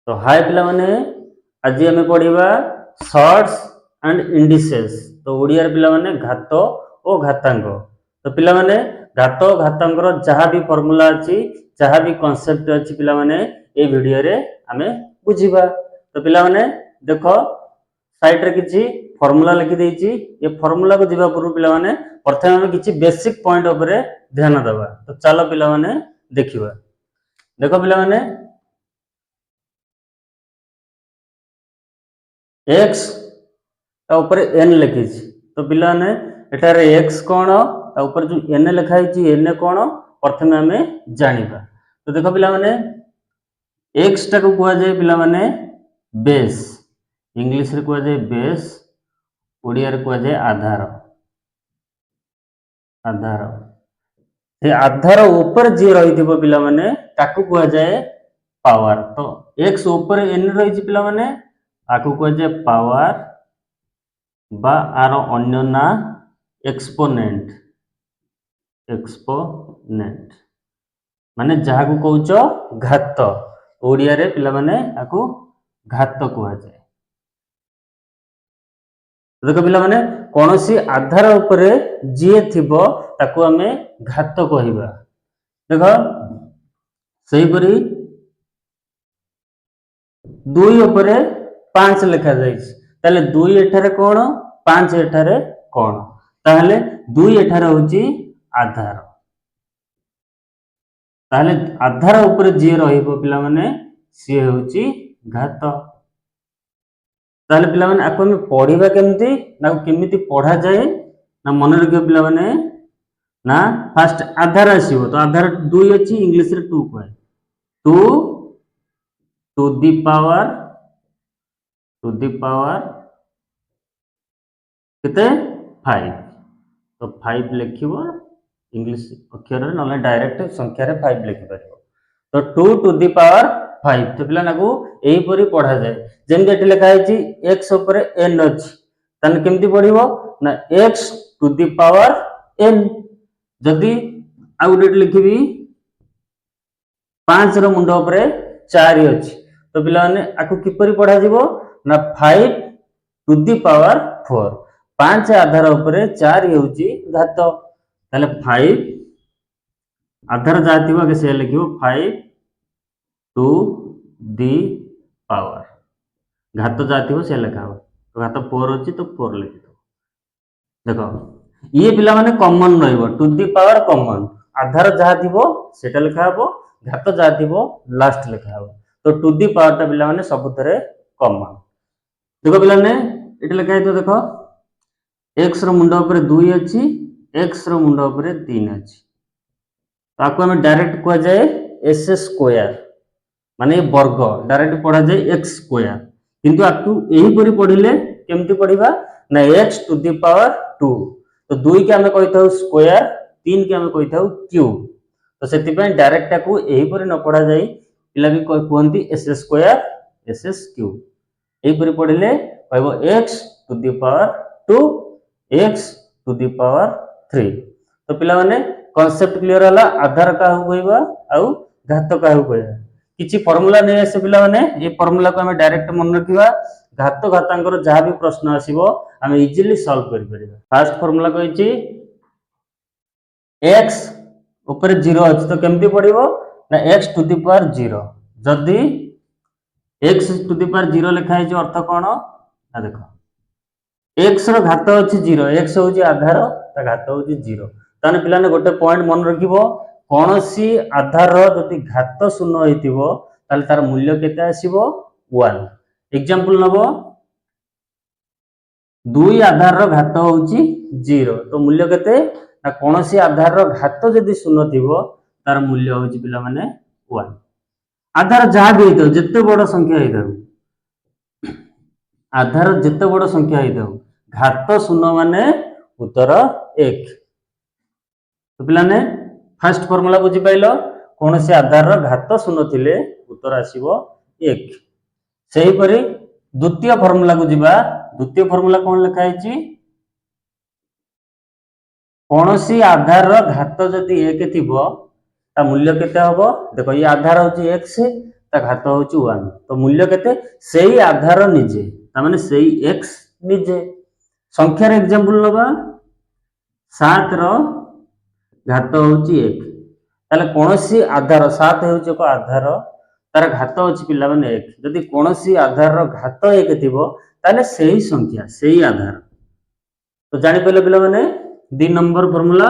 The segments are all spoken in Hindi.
तो हाय पिला माने आज आम पढ़ा शॉर्ट्स एंड इंडिसेस। तो ओडिया पिला माने घात और घातांक। तो पिला माने घात घातांकर जहाँ भी फॉर्मूला अच्छी जहाँ भी कॉन्सेप्ट अच्छी पिला माने ए वीडियो रे आमे बुझिबा। तो पिला माने देखो साइड रे किछि फॉर्मूला लिखि देछि। ये फॉर्मूला को जिबा पूर्व पिला माने प्रथम आमे किछि बेसिक पॉइंट ऊपर ध्यान देबा। तो चलो पिला माने देखिबा। देखो पिला माने x ऊपर n लिखी। तो पिला ने एटारे x कौन ता ऊपर जो n लिखा है n कौन प्रथम आम जानिबा। तो देखो पिला माने x टा को कुआ जाए पिला माने बेस, इंग्लिश रे कुआ जाए बेस, ओडिया रे कुआ जाए आधार। आधार से आधार ऊपर जी रही थी पिला माने ताकू कुआ जाए पावर। तो x ऊपर n रही पिला माने आकू कुआ जाए पावर बा आर अन्य ना एक्सपोनेंट। एक्सपोनेंट माने जहाँ को कहउच घात, ओडिया रे पिला माने आकू घात कुआ जाए। देखो पिला माने कोनोसी आधार ऊपर जी थिबो ताकू हमें घात कहिबा। देखो सही परी 2 ऊपर 5 लिखा जाइछ ताले 2 एठारे कोन 5 एठारे कोन ताहले 2 एठारे होची आधार। ताहले आधार ऊपर जी रहिबो पिला माने सी होची घात। ताहले पिला माने आको हम पढिबा केमती ना केमिति पढा जाए ना मन रखियो पिला माने ना फर्स्ट आधार आसीबो। तो आधार 2 अछि इंग्लिश रे 2 कहै 2 टू द पावर किते 5। तो 5 लिखिबो इंग्लिश अक्षर रे नले डायरेक्ट संख्या रे 5 लिखि परिबो। तो 2 टू द पावर 5। तो पिला नाकू एही परी पढा जाए जेम जेटी लिखा है x ऊपर n अछि तन केमती पढिबो ना x to the power n। जदी आउट लिखिबी 5 रो मुंडो ऊपर 4 अछि तो पिला माने आकू किपरि पढा जिवो ना 5 टू द पावर 4। 5 आधार ऊपर 4 हेउची घात। ताले 5 आधार जातिबो के से लिखिबो 5 टू द पावर घात जातिबो से लिखाबो। तो घात 4 अछि तो 4 लिखि दो। देखो ये पिला माने कॉमन रहइबो टू द पावर कॉमन आधार जहा थिबो सेटा लिखाबो घात जहा थिबो लास्ट लिखाबो। तो टू द पावर ता पिला माने सब थरे कॉमन। देखो पिला ने एटा लिखा है। तो देखो x रो मुंडा ऊपर 2 अछि x रो मुंडा ऊपर 3 अछि ताको हम डायरेक्ट को जाए s स्क्वायर माने वर्ग डायरेक्ट पढ़ा जाए x स्क्वायर। किंतु आकु एही परी पढिले केमती पढिबा ना x टू द पावर 2। तो 2 के हमें कहिथाउ स्क्वायर 3 के हमें कहिथाउ क्यूब। तो सेति पे डायरेक्ट आकु एही परी न पढा जाई पिला भी कहंती s स्क्वायर s क्यूब। एही परी पढिले कहबो x to the power 2 x to the power 3। तो पिला माने कांसेप्ट क्लियर होला। आधार का कहबा आउ घात का कहबा किछि फार्मूला नै आसे पिला माने ए फार्मूला को हमें डायरेक्ट मन रखिबा घात घातांकर जहाँ भी प्रश्न आसीबो हमें इजीली सॉल्व करि परिबा। फर्स्ट फार्मूला कहिछि x ऊपर 0 अछि तो केमती पडिबो ना x टू द पावर 0। जदी x टू द पावर 0 लिखा है जो अर्थ कोन ना देखो x रो घात अछि 0 x होछि आधार ता घात होछि 0। ताने पिला ने गोटे पॉइंट मन रखिबो कोनोसी आधार रो जति घात शून्य होइतिबो ताले तार मूल्य केते आसीबो 1। एग्जांपल नबो 2 आधार रो घात होछि 0 तो मूल्य केते ना कोनोसी आधार रो घात जति शून्य थिबो तार मूल्य होछि पिला माने 1। आधार जहा भी हेतो जत्ते बड़ संख्या हेतो आधार जत्ते बड़ संख्या हेतो घात शून्य माने उत्तर 1। तो पिला ने फर्स्ट फार्मूला बुझी पाइलो कोनोसी आधार रो घात शून्य थिले उत्तर आसीबो 1। सही परी द्वितीय फार्मूला को जिबा। द्वितीय फार्मूला कोन लिखा हैछि कोनोसी आधार रो घात जदी 1 थिबो ता मूल्य केते हबो देखो ये आधार होछि x ତା ଘାତ ହଉଛି 1 ତ ମୂଲ୍ୟ କେତେ ସେଇ ଆଧାର ନିଜେ ତାମାନେ ସେଇ x ନିଜେ ସଂଖ୍ୟାର एग्जांपल नबा 7 ର घात हଉଛି 1 ତାହେଲେ କୌଣସି ଆଧାର 7 ହେଉଛି ଏକ ଆଧାର ତାର ଘାତ ଅଛି ପିଲା ମାନେ 1 ଯଦି କୌଣସି ଆଧାରର ଘାତ 1 ଥିବ ତାହେଲେ ସେଇ ସଂଖ୍ୟା ସେଇ ଆଧାର तो जानि पहिले पिला माने 2 नंबर फार्मूला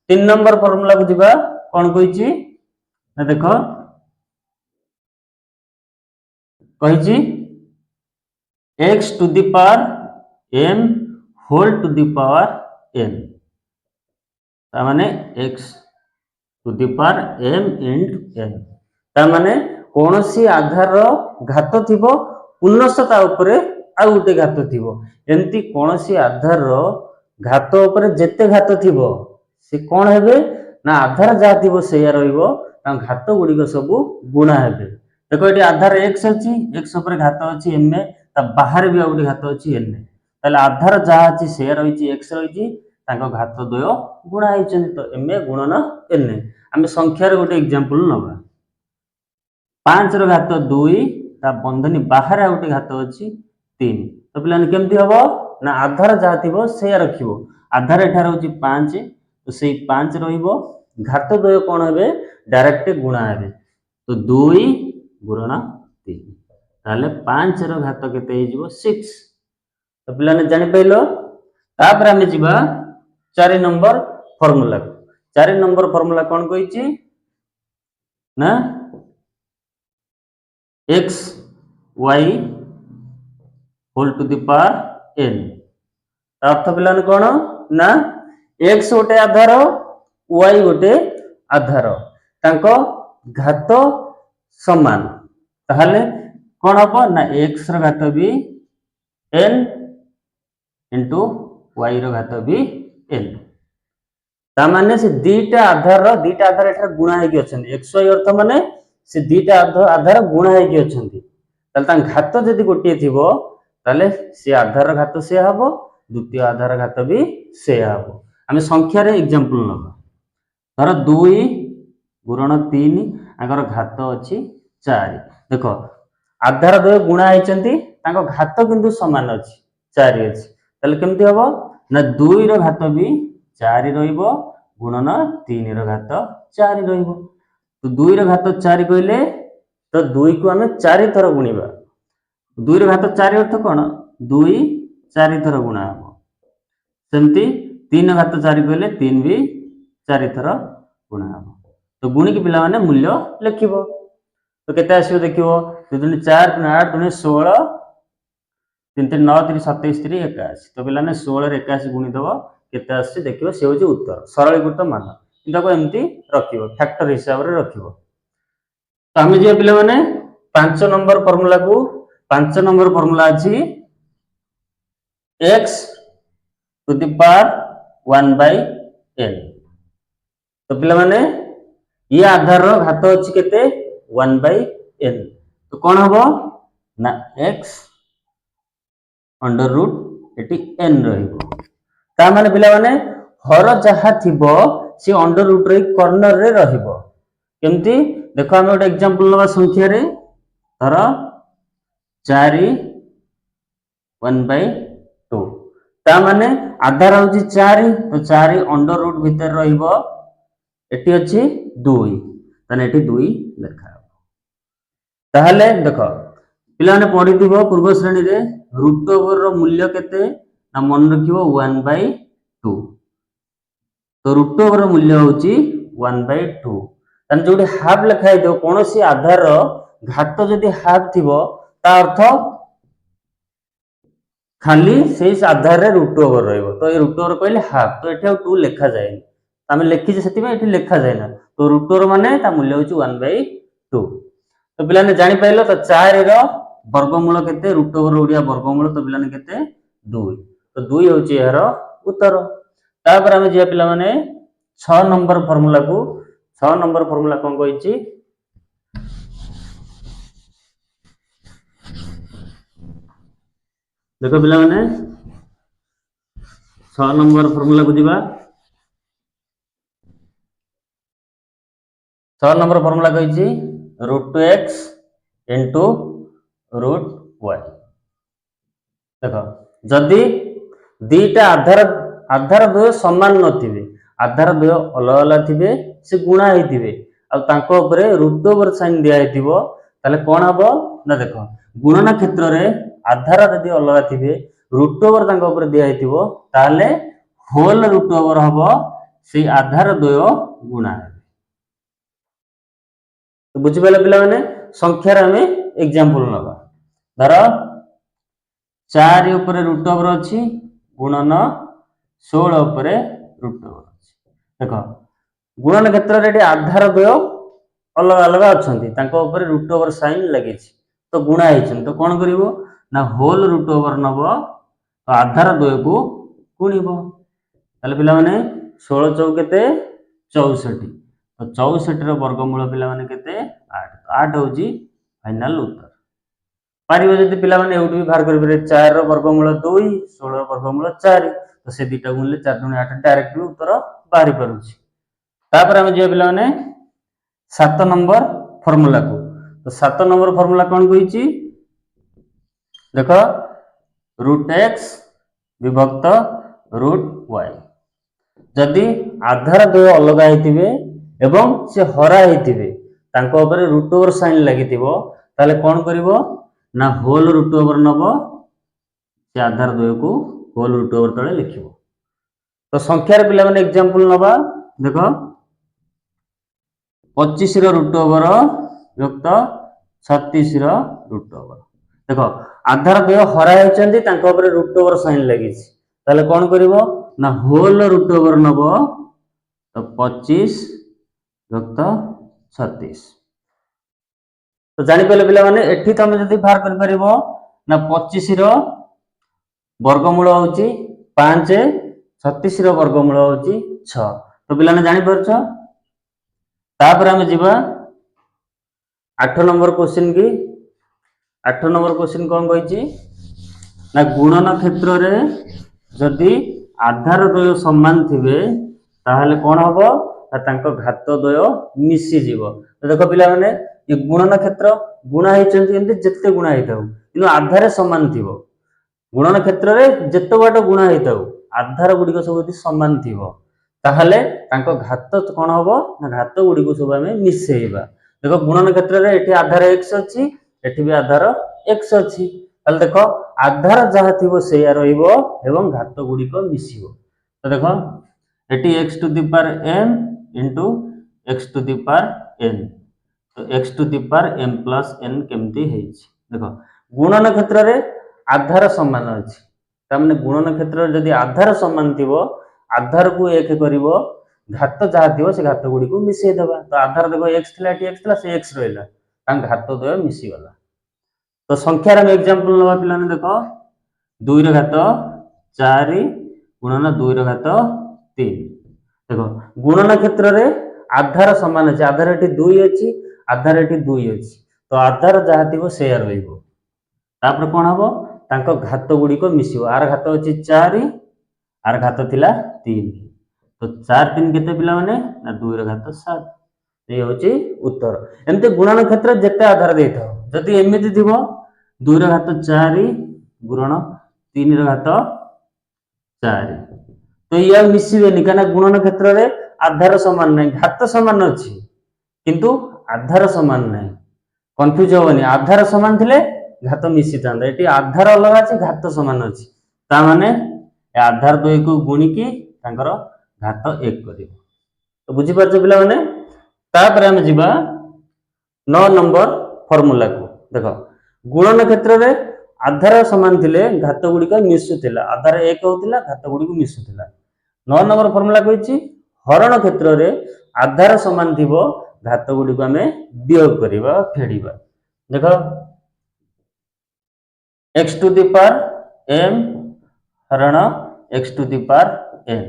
3 नंबर फार्मूला को दिबा कोन कहिची ना देखो कहिची x to the power m whole to the power n ता माने x to the power m * n ता माने कोनोसी आधार घात थिबो पुनस्ता ऊपर आ उटे घात थिबो एमती कोनोसी आधार घात ऊपर जेते घात थिबो से कोन हेबे ना आधार जा थिबो सेया रहइबो ता घात गुडी को सब गुणा हेबे देखो एटी आधार x अछि x ऊपर घात अछि m ता बाहर भी उटे घात अछि n ताले आधार जा अछि सेया रहिछि x रहिछि ताको घात द्वय गुणा हिचन तो m गुणन n हम संख्या रे गोटे एग्जांपल नबा 5 रो घात 2 ता बंधनी बाहर उटे घात अछि 3 तो पिलाने केमती हबो ना आधार जा थिबो सेया रखिबो आधार एठार होची 5 तो सेई 5 रहिबो घात द्वय कोन हेबे डायरेक्ट गुणा हेबे तो 2 गुणन 3 ताले 5 रो घात केते हे जिवो 6 तो पिलाने जानि पैलो तापर हम जिबा 4 नंबर फार्मूला 4 नंबर फार्मूला कोन कहिची ना x y whole to the power n अर्थ पिलाने कोन ना x गोटे आधार y गोटे आधार तांको घात समान ताहले कोन हबो ना x रो घात भी n इनटू y रो घात भी n ता माने से दीटा आधार एठा गुणा हे कि अछन x y अर्थ माने से दीटा आधार गुणा हे कि अछंती ताले ता घात जदी गोटे थिबो ताले से आधार घात से हबो द्वितीय आधार घात भी से हबो हम संख्या रे एग्जांपल नबा धर 2 गुणन 3 आगर घात अछि 4 देखो आधार द्वय गुणा हिचंती ताको घात किंतु समान अछि 4 अछि ताले केमती हबो ना 2 रो घात भी 4 रहिबो गुणन 3 रो घात 4 रहिबो तो 2 रो घात 4 कहले तो 2 को हमें 4 थर गुणीबा 2 रो घात 4 अर्थ कोन 2 4 थर गुणा हबो सेमती 3 घात 4 कहले 3 भी 4 थर गुणा हबो तो गुणी के पिला माने मूल्य लिखिबो तो केते आसीबो देखिबो 2 3 4 3 8 3 16 3 3 9 3 27 3 81 तो पिला ने 16 रे 81 गुणी दबो केते आसी देखिबो से होची उत्तर सरलीकृत मान इताको एमती रखिबो फैक्टर हिसाब रे रखिबो तो हम जे पिला माने 5 नंबर फार्मूला को 5 नंबर फार्मूला अछि x to the power 1/n तो पिला माने ये आधार रो घात अछि केते 1/n तो कोन हबो ना x अंडर रूट एटी n रहिबो ता माने पिला माने हर जहा थिबो से अंडर रूट रे कॉर्नर रे रहिबो केमती देखो हम एक एग्जांपल लगा संख्या रे धर 4 1/2 ता माने आधार होची 4 तो 4 अंडर रूट भीतर रहिबो एटी अछि 2 तने एटी 2 लेखा ताहले देखो पिला ने पढी दिबो पूर्व श्रेणी रे रूट ओवर रो मूल्य केते ना मन रखिबो 1/2 तो रूट ओवर रो मूल्य होची 1/2 तने जोडी हाफ लेखाइ दो कोनोसी आधार रो घात जदी हाफ थिबो ता अर्थ खाली से आधार रे रूट ओवर रहइबो तो ए रूट ओवर कहले हाफ तो एठी 2 लेखा जाय हम लेखि जे सेति में एठी लेखा जाय ना तो रूट ओवर माने ता मूल्य होची 1/2 तो पिला ने जानि पाइलो तो 4 रो वर्गमूल केते रूट ओवर ओडिया वर्गमूल तो पिला ने केते 2 तो 2 होची एहरो उत्तर तापर हम जे पिला माने 6 नंबर फार्मूला को 6 नंबर फार्मूला कोन कहिची देखो पिला माने 6 नंबर फार्मूला को दिबा 6 नंबर फार्मूला कहिची root x into root Y. देख जदि दीटा आधार आधार द्वय समान नथिबे, आधार द्वय अलग अलग थिबे, से गुणा हेतिबे आ तांको ऊपर रूट ओवर साइन दिया हेतिबो, ताले कोन हबो ना देख गुणन क्षेत्र रे आधार यदि अलग थिबे रूट ओवर तांको ऊपर दिया हेतिबो ताले होल रूट ओवर हबो से आधार द्वय गुणा हेबे। तो बुझि पाले पिला माने संख्यार हमें एग्जांपल नबा। धर 4 ऊपर रूट ओवर अछि गुणन 16 ऊपर रूट ओवर अछि। देखो गुणन क्षेत्र रे आधार द्वय अलग अलग अछंती, तांको ऊपर रूट ओवर साइन लगिछि तो गुणा हेछन, तो कोन करिवो ना होल रूट ओवर नबो तो आधार द्वय को गुणिबो। ताले पिला माने 16 चौक केते 64, तो 64 रो वर्गमूल पिला माने केते 8, 8 होजी फाइनल उत्तर। पारिबो जदि पिला माने एउटू भी बाहर करि पारे 4 रो वर्गमूल 2 16 रो वर्गमूल 4, तो से दुटा गुणले 4 दुनी 8 डायरेक्ट भी उत्तर बाहरी पारुछि। तापर हम जे पिला माने 7 नंबर फार्मूला को, तो 7 नंबर फार्मूला कोन कहिछि देखो रूट x विभक्त रूट y। जदि आधार द्वय अलग हेतिबे एवं से हरा हेतिबे तांको ऊपर रूट ओवर साइन लागितिबो ताले कोन करिवो ना होल रूट ओवर नबो से आधार द्वय को होल रूट ओवर तळे लिखिबो। तो संख्यार पिला माने एग्जांपल नबा। देखो 25 रो रूट ओवर युक्त 36 रो रूट ओवर। देखो आधार द्वय हरा हेचंती तांको ऊपर रूट ओवर साइन लागिछि, ताले कोन करिवो ना होल रूट ओवर नबो तो 25 युक्त 36। तो जानि पले पिला माने एठी तमे जदि बाहर कर परिबो ना 25 रो वर्गमूल होची 5, 36 रो वर्गमूल होची 6। तो पिला ने जानि परछो। तापर हम जिबा 8 नंबर क्वेश्चन की। 8 नंबर क्वेश्चन कोन कहिची ना गुणन क्षेत्र रे जदि आधार द्वय समान थिबे ताहले कोन हबो ना तांको घात द्वय मिसी जीवो। तो देखो पिला माने ये गुणन क्षेत्र गुणा हेचंती एंते जत्ते गुणा हेताउ किनु आधार समान थिबो। गुणन क्षेत्र रे जत्ते बाटो गुणा हेताउ आधार गुडी को सब यदि समान थिबो ताहले तांको घात कोन हबो ना घात गुडी को सब हमें मिसेइबा। देखो गुणन क्षेत्र रे एठी आधार x अछि एठी भी आधार x अछि, ताले देखो आधार जहा थिबो सेया रहिबो एवं घात गुडी को मिसिबो। तो देखो एटी x to the power m into x to the power n, तो x to the power m plus n केमती हेछि। देखो गुणन क्षेत्र रे आधार समान अछि, त माने गुणन क्षेत्र रे जदि आधार समान थिबो आधार को 1 करिवो घात जहा थिबो से घात गुडी को मिसै देबा। तो आधार देखो x थिला एटी x थिला से x रहला तां घात द्वय मिसी गला। तो संख्यार हम एग्जांपल नबा पिला ने देखो 2 रो घात 4 गुणन 2 रो घात 3। देखो गुणन क्षेत्र रे आधार समान अछि, आधार एटी 2 अछि आधार एटी 2 अछि, तो आधार जहा थिबो सेया रहइबो। तापर कोन हबो तांको घात गुडी को मिसिबो। आर घात अछि 4 आर घात थिला 3, तो 4 3 केते पिला माने ना 2 रो घात 7। ये होची उत्तर। एमते गुणन क्षेत्र जत्ते आधार देथाओ जदि एमिति थिबो 2 रो घात 4 गुणन 3 रो घात 4, तो ये मिसिबेनी काना गुणन क्षेत्र रे आधार समान नै घात समान अछि किंतु आधार समान नै। कंफ्यूज होबनी, आधार समान थिले घात मिसी थांदा, एटी आधार अलग अछि घात समान अछि ता माने ए आधार द्वय को गुणी की तांकर घात 1 करिवो। तो बुझि परछ पिला माने। तापर हम जिबा 9 नंबर फार्मूला को। देखो गुणन क्षेत्र रे आधार समान थिले घात गुडी का मिसुथिला, आधार 1 होतिला घात गुडी को मिसुथिला। 9 नंबर फार्मूला कहिछि हरण क्षेत्र रे आधार समान थिबो घात गुडी को हमें वियोग करिबा फेडिबा। देखो x to the power m हरण x to the power n,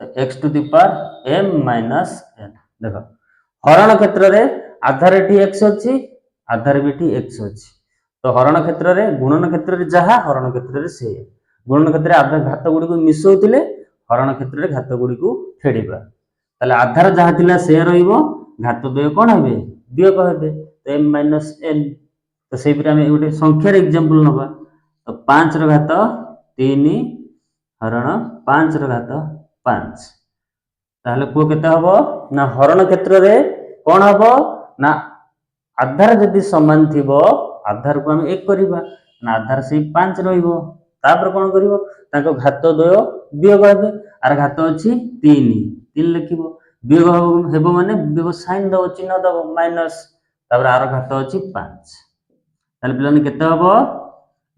तो x to the power m minus n। देखो हरण क्षेत्र रे आधार एठी x अछि आधार भी एठी x अछि, तो हरण क्षेत्र रे गुणन क्षेत्र रे जहा हरण क्षेत्र रे से गुणन क्षेत्र रे आधार घात गुडी को मिसौतिले हरण क्षेत्र रे घात गुडी को फेडिबा। ताले आधार जहा थिला से रहिबो घात द्वय कोन हेबे वियोग हेबे, तो m माइनस n। तो से गोटे संख्यार एग्जांपल नवा तो 5 रो घात 3 हरण 5 रो घात 5 ताहले को केते हबो ना हरण क्षेत्र रे कोन हबो ना आधार जदि समान थिबो आधार को हम 1 करिबा ना आधार से 5 रहिबो तापर कोन करिवो ताको घात द्वय वियोग हेबे आर घात अछि 3 लिखिबो वियोग हेबो माने वियोग साइन दबो चिन्ह दबो माइनस तापर आर घात अछि 5 ताले पिलाने केते हबो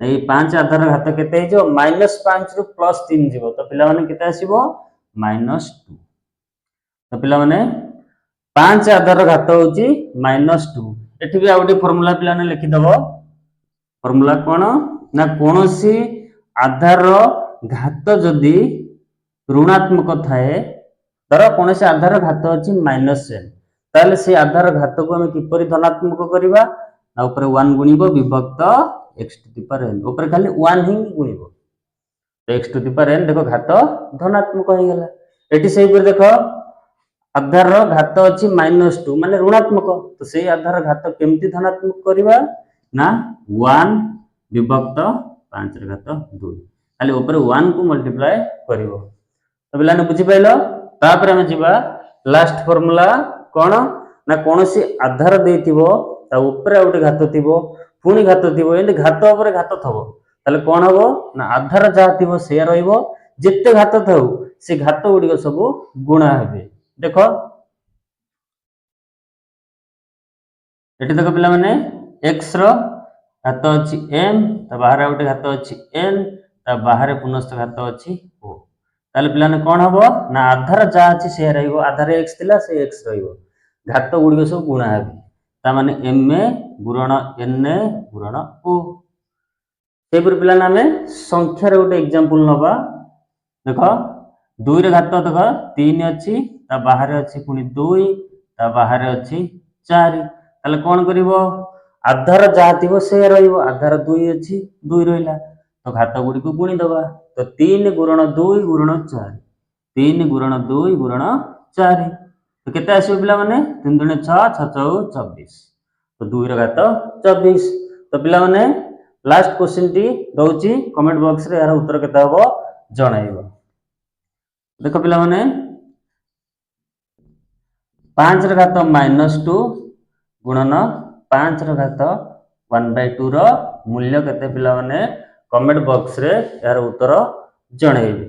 ए 5 आधार घात केते हिजो -5 रु +3 जिवो तो पिला माने केते आसीबो -2 तो पिला माने 5 आधार घात होची -2 एठी भी आ गोटे फार्मूला पिलाने लिखि दबो फार्मूला कोन ना कोनोसी आधार घात जदि ऋणात्मक थाए तर कोनोसी आधार घात अछि -n ताले से आधार घात को हम किपरि धनात्मक करिबा ना ऊपर 1 गुणिबो विभक्त x to the power n ऊपर खाली 1 ही गुणिबो तो x to the power n देखो घात धनात्मक हो गेला एठी सेही पर देखो आधार घात अछि -2 माने ऋणात्मक तो से आधार घात केमती धनात्मक करिबा ना 1 विभक्त 5 र घात 2 खाली ऊपर 1 को मल्टीप्लाई करिवो तो बिलाने बुझि पाइलो तापर हम जिबा लास्ट फार्मूला कोन ना कोनोसी आधार देथिबो ता ऊपर आ गोटे घात थिबो पुनी घात थिबो एंड घात ऊपर घात थबो ताले कोन हबो ना आधार जा थिबो से रहइबो जेते घात थाउ से घात गुडी सब गुणा हेबे देखो एठी देखो पिला माने x रो घात अछि m ता बाहर गोटे घात अछि n ता बाहर पुनस्थ घात अछि o ताले पिला ने कोन हबो ना आधार जा अछि से रहइबो आधार x थिला से x रहइबो घात गुडी सब गुणा हेबे ता माने ma गुणन na गुणन o से पर पिला नामे संख्या रे गोटे एग्जांपल नबा देखो 2 रे घात देखो 3 अछि ता बाहर अछि पुनी 2 ता बाहर अछि 4 ताले कोन करिवो आधार जा थिबो से रहइबो आधार 2 अछि 2 रहिला तो घात गुडी को गुणी दबा तो 3 गुणन 2 गुणन 4 3 गुणन 2 गुणन 4 तो केते आसीबो पिला माने 3 दुने 6 6 चौ 24 तो 2 रे घात 24 तो पिला माने लास्ट क्वेश्चन टी दउची कमेंट बॉक्स रे यार उत्तर केते हबो जणाइबो देखो पिला माने 5 र घात -2 गुणन 5 र घात 1/2 रो मूल्य केते पिला माने कमेंट बॉक्स रे यार उत्तर जणाइबे।